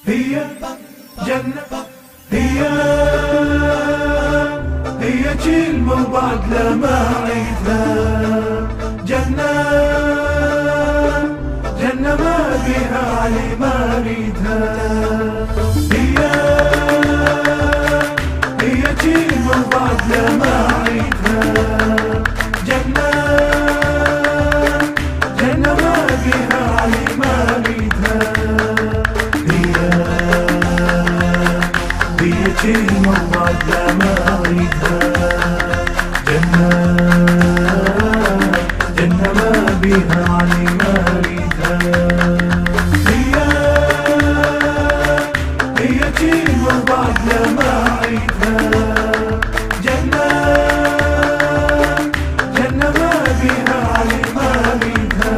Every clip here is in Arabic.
هي جنة، هي كلمة وبعد لا ما أعيدها. جنة جنة ما بيها علي ما أريدها. هي كلمة وبعد لا ما أعيدها. جنة جنة ما بيها علي ما أريدها. هي كلمة وبعد لا ما أريدها. جنة جنة ما بيها علي ما أريدها. هي كلمة وبعد لا ما أعيدها. جنة جنة ما بيها علي ما أريدها.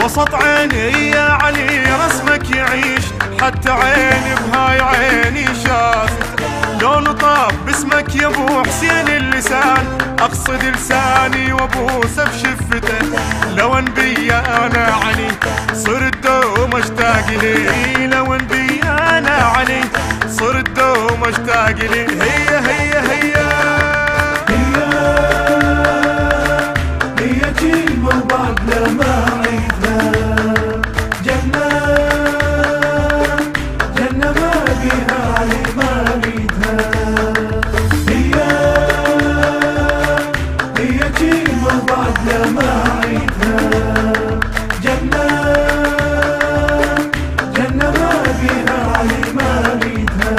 وسط عيني يا علي رسمك يعيش، حتى عيني بهاي عيني شافت. لو نطاب باسمك يا ابو حسين اللسان، اقصد لساني وابوسه بشفته. لو انبي انا علي صرت دوم اشتاق لي. لو انبي انا علي صرت دوم اشتاق لي. هي كلمة وبعد لا ما أعيدها. جنة جنة ما بيها علي ما أريدها. هي كلمة وبعد لا ما أعيدها. جنة جنة ما بيها علي ما أريدها.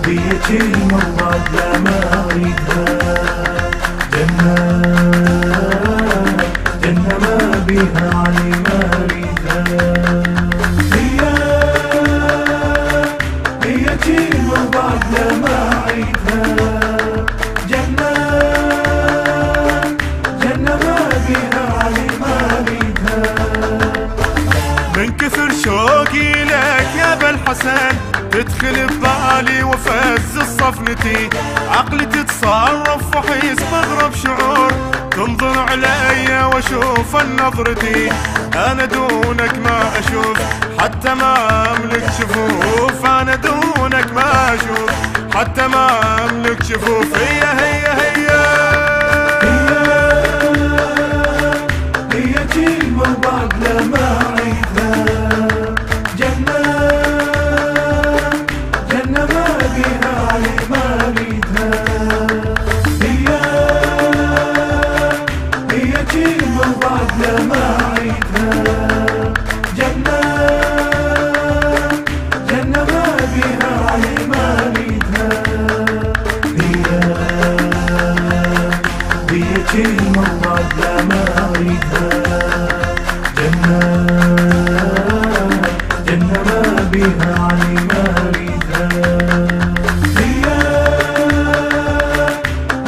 هي كلمة وبعد لا ما أريدها. جنة جنة ما بيها علي ما أريدها. هي كلمة وبعد لا ما أعيدها. جنة جنة ما بيها علي ما أريدها. من كثر شوقي لك يا ابا الحسن تدخل ببالي وفز الصفنتي. عقلي تتصرف وحيس بضرب شعور، تنظر علي واشوف نظرتي. انا دونك ما اشوف حتى ما املك شفوف. انا دونك ما اشوف حتى ما املك شفوف. هي كلمة وبعد لا ما أعيدها. جنة جنة ما بيها علي ما أريدها. هي كلمة وبعد لا ما أعيدها. جنة جنة ما بيها علي ما أريدها. هي كلمة وبعد لا ما أريدها. جنة جنة ما بيها علي ما أريدها.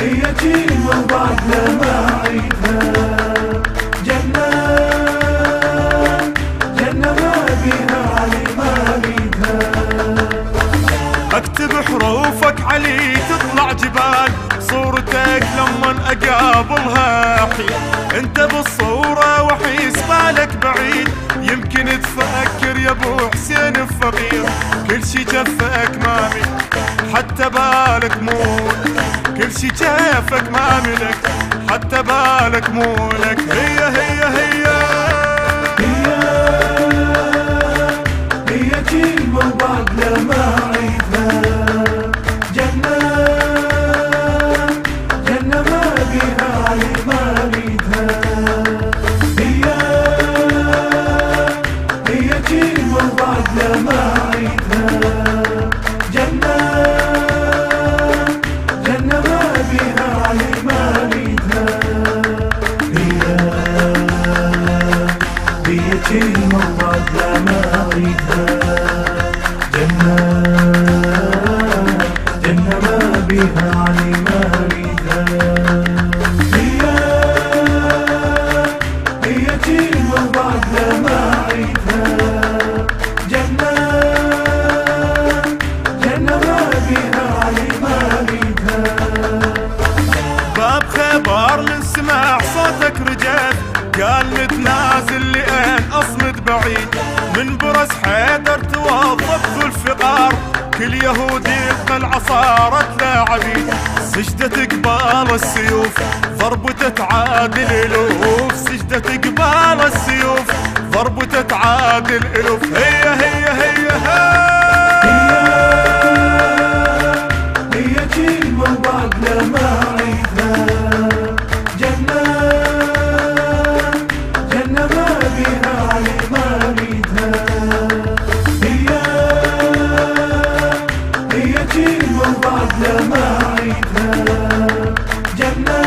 هي كلمة وبعد لا ما أعيدها. جنة جنة ما بيها علي ما أريدها. اكتب حروفك علي تطلع جبال، صورتك لما اقابلها احي. انت بالصورة وحيس بالك بعيد، يمكن تفكر يا ابو حسين الفقير. كل شي جفك ما ملك حتى بالك مول. كل شي جفك ما ملك حتى بالك مولك. هي كلمة وبعد لا ما أعيدها. جنة جنة ما بيها علي ما أريدها. هي كلمة وبعد لا ما أعيدها. جنة جنة ما بيها علي ما أريدها. هي كلمة وبعد لا ما أريدها. جنة جنة ما بيها علي ما أريدها. هي كلمة وبعد لا ما أعيدها. جنة جنة ما بيها علي ما أريدها. باب خبر من سمع صوتك رجال، قال نتنازل لأهل صارت له عبيد. سجدة قبال السيوف ضربته تعادل الوف، سجدة قبال السيوف ضربته تعادل الوف. هي هي هي هي كلمة وبعد لا ما عيدها. جنة جنة ما بيها علي ما ريدها. هي كلمة وبعد لا ما عيدها. جنة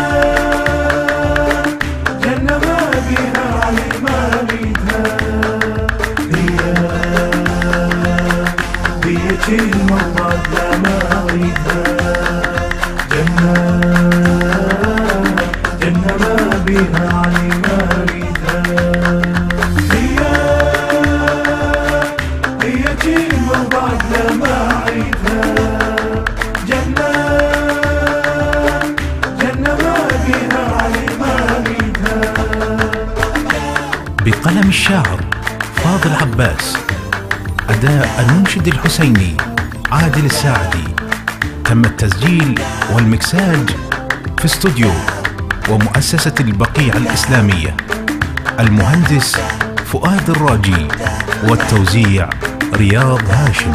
جنة ما بيها علي ما ريدها. هي كلمة وبعد لا ما عيدها. جنة جنة ما بيها علي ما ريدها. هي كلمة وبعد لا ما عيدها. جنة جنة ما بيها علي ما ريدها. بقلم الشاعر فاضل عباس، أداء المنشد الحسيني عادل الساعدي. تم التسجيل والمكساج في استوديو ومؤسسة البقيع الإسلامية. المهندس فؤاد الراجي، والتوزيع رياض هاشم.